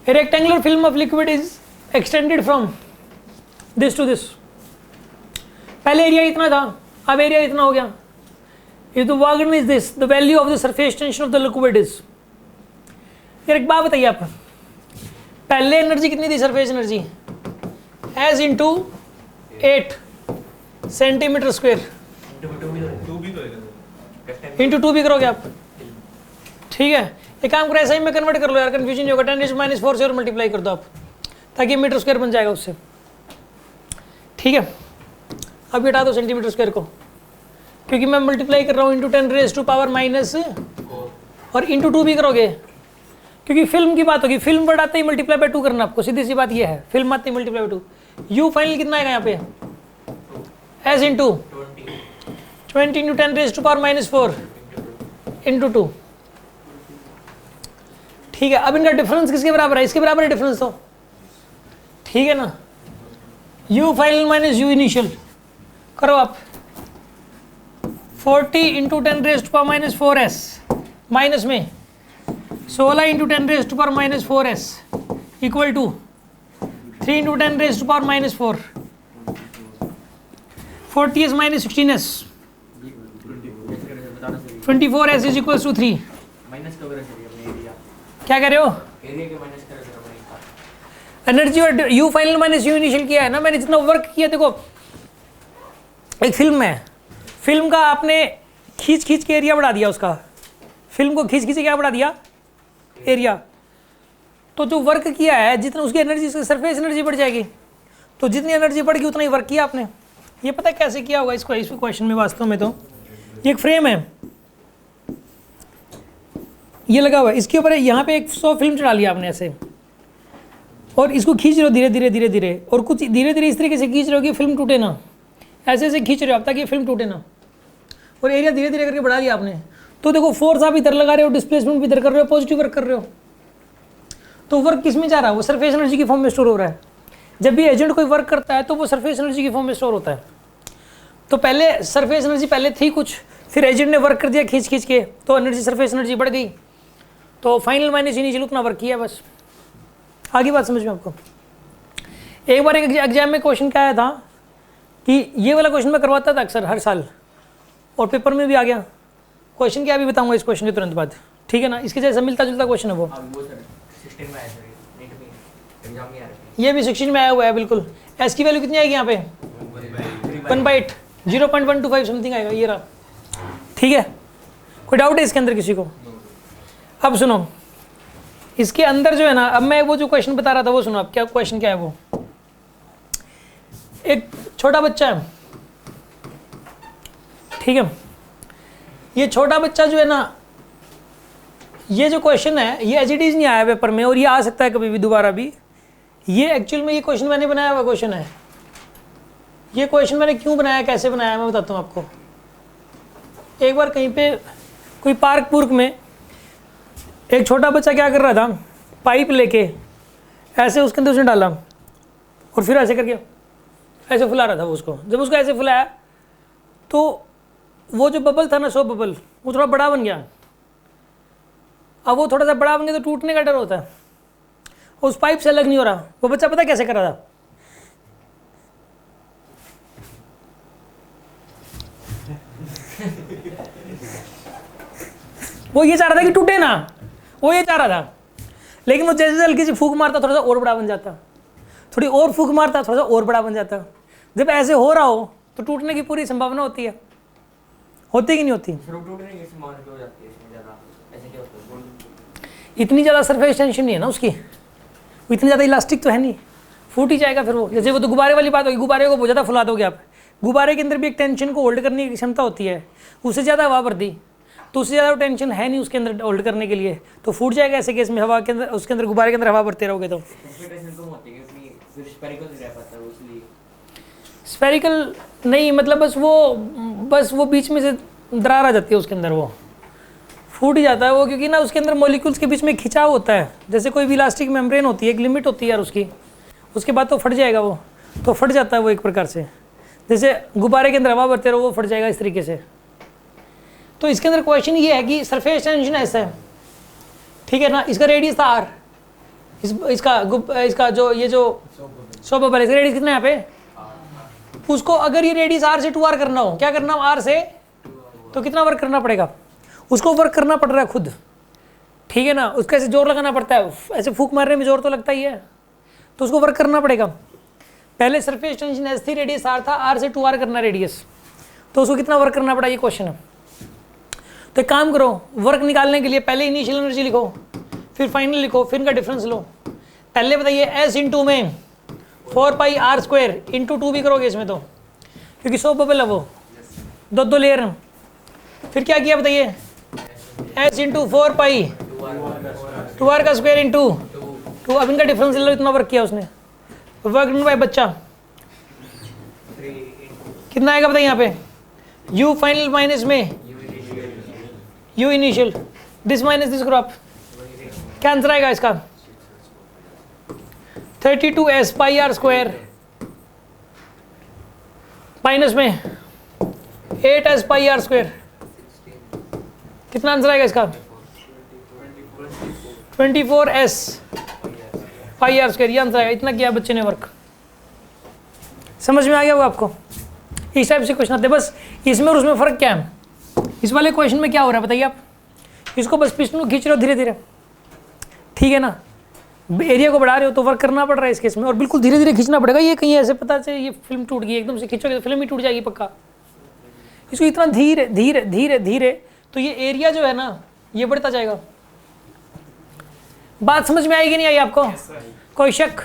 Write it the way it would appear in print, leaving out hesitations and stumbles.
A rectangular film of liquid is extended from this to this. पहले area इतना था, अब एरिया इतना हो गया. If the volume is this, the value of the surface tension of the liquid is. यार एक बात बताइए आप, पहले एनर्जी कितनी थी surface energy? S into 8 centimetre square into 2 भी करोगे आप. ठीक है, एक काम करो ऐसा ही में कन्वर्ट कर लो यार, कंफ्यूजन नहीं होगा. 10⁻⁴ से और मल्टीप्लाई कर दो आप, ताकि मीटर स्क्वायर बन जाएगा उससे. ठीक है, अब हटा दो सेंटीमीटर स्क्वायर को, क्योंकि मैं मल्टीप्लाई कर रहा हूँ इंटू 10⁻⁻, और इंटू 2 भी करोगे, क्योंकि फिल्म की बात होगी. फिल्म वर्ड आते ही मल्टीप्लाई बाय 2 करना आपको, सीधी सी बात ये है. फिल्म आते ही मल्टीप्लाई बाय 2. यू फाइनल कितना आएगा यहाँ पे? S into 20 into 10⁻⁴ into 2. ठीक है, अब इनका डिफरेंस किसके बराबर है? इसके बराबर है डिफरेंस तो. ठीक है ना, U final minus U initial करो आप. 40 इंटू 10⁻⁴s माइनस में 16 into 10⁻⁴s equal to 3 into 10⁻⁴. 40s minus 16s 24s is equal to 3. क्या कह रहे हो? एनर्जी और U final minus U initial किया है ना मैंने, जितना वर्क किया. देखो एक फिल्म है, फिल्म का आपने खींच खींच के एरिया बढ़ा दिया उसका. फिल्म को खींच खींच के क्या बढ़ा दिया? एरिया. तो जो वर्क किया है जितना उसकी एनर्जी, उसकी सरफेस एनर्जी बढ़ जाएगी. तो जितनी एनर्जी बढ़ गई उतना ही वर्क किया आपने. ये पता है कैसे किया होगा इसको? इस क्वेश्चन में वास्तव में तो ये एक फ्रेम है, ये लगा हुआ है, इसके ऊपर यहाँ पे 100 फिल्म चढ़ा लिया आपने ऐसे, और इसको खींच रहे हो धीरे धीरे धीरे धीरे, और कुछ धीरे धीरे इस तरीके से खींच रहे हो कि फिल्म टूटे ना. ऐसे ऐसे खींच रहे हो आप ताकि फिल्म टूटे ना, और एरिया धीरे धीरे करके बढ़ा लिया आपने. तो देखो फोर्स आप इधर लगा रहे हो, डिस्प्लेसमेंट भी इधर कर रहे हो, पॉजिटिव वर्क कर रहे हो. तो वर्क किस में जा रहा है? वो सरफेस एनर्जी की फॉर्म में स्टोर हो रहा है. जब भी एजेंट कोई वर्क करता है तो वो सरफेस एनर्जी की फॉर्म में स्टोर होता है. तो पहले सरफेस एनर्जी पहले थी कुछ, फिर एजेंट ने वर्क कर दिया खींच खींच के, तो एनर्जी सरफेस एनर्जी बढ़ गई. तो फाइनल माइनस इनिशियल उतना वर्क किया बस. आगे बात समझ में आपको? एक बार एक एग्जाम में क्वेश्चन क्या आया था कि ये वाला क्वेश्चन मैं करवाता था अक्सर हर साल, और पेपर में भी आ गया. क्वेश्चन क्या अभी बताऊंगा इस क्वेश्चन के तुरंत बाद. ठीक है ना, इसके जैसा मिलता जुलता क्वेश्चन है वो. ये भी 16 में आया हुआ है बिल्कुल. एस की वैल्यू कितनी आएगी यहाँ पे? 1/8 0.125 समथिंग आएगा. ये रहा. ठीक है, कोई डाउट है इसके अंदर किसी को? अब सुनो, इसके अंदर जो है ना, अब मैं वो जो क्वेश्चन बता रहा था वो सुनो. अब क्या क्वेश्चन क्या है वो? एक छोटा बच्चा है, ठीक है, ये छोटा बच्चा जो है ना, ये जो क्वेश्चन है ये एज इट इज नहीं आया पेपर में, और ये आ सकता है कभी भी दोबारा भी. ये एक्चुअल में ये क्वेश्चन मैंने बनाया हुआ क्वेश्चन है. ये क्वेश्चन मैंने क्यों बनाया, कैसे बनाया, मैं बताता हूँ आपको. एक बार कहीं पे कोई पार्क पुर्क में एक छोटा बच्चा क्या कर रहा था, पाइप लेके ऐसे उसके अंदर उसने डाला, और फिर ऐसे करके ऐसे फुला रहा था वो उसको. जब उसको ऐसे फुलाया तो वो जो बबल था ना, सोप बबल, वो थोड़ा बड़ा बन गया. अब वो थोड़ा सा बड़ा बन गया तो टूटने का डर होता है, उस पाइप से अलग नहीं हो रहा. वो बच्चा पता कैसे कर रहा था? वो ये चाह रहा था कि टूटे ना, वो ये चाह रहा था. लेकिन वो जैसे हल्की सी फूंक मारता थोड़ा सा और बड़ा बन जाता, थोड़ी और फूंक मारता थोड़ा सा और बड़ा बन जाता. जब ऐसे हो रहा हो तो टूटने की पूरी संभावना होती है. होती कि नहीं होती? इतनी ज़्यादा सरफेस टेंशन नहीं है ना उसकी, इतनी ज़्यादा इलास्टिक तो है नहीं, फूट ही जाएगा फिर वो. जैसे वो तो गुब्बारे वाली बात होगी, गुब्बारे को बहुत ज़्यादा फुला दोगे आप, गुब्बारे के अंदर भी एक टेंशन को होल्ड करने की क्षमता होती है, उससे ज़्यादा हवा भर दी तो उससे ज़्यादा टेंशन है नहीं उसके अंदर होल्ड करने के लिए, तो फूट जाएगा. ऐसे केस में हवा के अंदर, उसके अंदर गुब्बारे के अंदर हवा भरते रहोगे तो स्फेरिकल नहीं, मतलब बस वो बीच में से दरार आ जाती है उसके अंदर, वो फूट ही जाता है वो, क्योंकि ना उसके अंदर मॉलिक्यूल्स के बीच में खिंचाव होता है. जैसे कोई भी इलास्टिक मेम्ब्रेन होती है, एक लिमिट होती है यार उसकी, उसके बाद तो फट जाएगा वो, तो फट जाता है वो एक प्रकार से. जैसे गुब्बारे के अंदर हवा भरते रहो वो फट जाएगा इस तरीके से. तो इसके अंदर क्वेश्चन ये है कि सरफेस टेंशन ऐसा है, ठीक है ना, इसका रेडियस था r, इसका जो ये जो सोप बबल है, रेडियस कितना है यहाँ पे, उसको अगर ये रेडियस आर से 2r करना हो, क्या करना हो आर से, तो कितना वर्क करना पड़ेगा, उसको वर्क करना पड़ रहा है खुद, ठीक है ना, उसका ऐसे जोर लगाना पड़ता है, ऐसे फूक मारने में जोर तो लगता ही है, तो उसको वर्क करना पड़ेगा। पहले सरफेस टेंशन एस थी, रेडियस आर था, आर से 2r करना रेडियस, तो उसको कितना वर्क करना पड़ा, ये क्वेश्चन है। तो एक काम करो, वर्क निकालने के लिए पहले इनिशियल एनर्जी लिखो, फिर फाइनल लिखो, फिर इनका डिफरेंस लो। पहले बताइए एस इंटू में 4πr² इंटू 2 भी करोगे इसमें तो, क्योंकि सोप बबल है वो, दो लेयर हैं। फिर क्या किया बताइए, एस इंटू 4π 2r का स्क्वायर इंटू 2, अब इनका डिफरेंस ले लो, इतना वर्क किया उसने, वर्क डन बाय बच्चा कितना आएगा बताइए यहाँ पे, u फाइनल माइनस में u initial, this minus this करो आप, क्या आंसर आएगा इसका, 32s πr² माइनस में 8s πr², कितना आंसर आएगा इसका, 24s πr², ये आंसर आएगा। इतना किया बच्चे ने वर्क, समझ में आ गया होगा आपको। इस टाइप से क्वेश्चन आते हैं, बस इसमें और उसमें फ़र्क क्या है। इस वाले क्वेश्चन में क्या हो रहा है बताइए आप, इसको बस पिस्टन को खींच रहे हो धीरे धीरे, ठीक है ना, एरिया को बढ़ा रहे हो तो वर्क करना पड़ रहा है इस केस में, और बिल्कुल धीरे धीरे खींचना पड़ेगा, ये कहीं ऐसे पता चले ये फिल्म टूट गई, एकदम से खींचोगे तो फिल्म ही टूट जाएगी पक्का। इसको इतना धीरे धीरे धीरे धीरे, तो ये एरिया जो है ना ये बढ़ता जाएगा। बात समझ में आएगी नहीं आई आपको, कोई शक?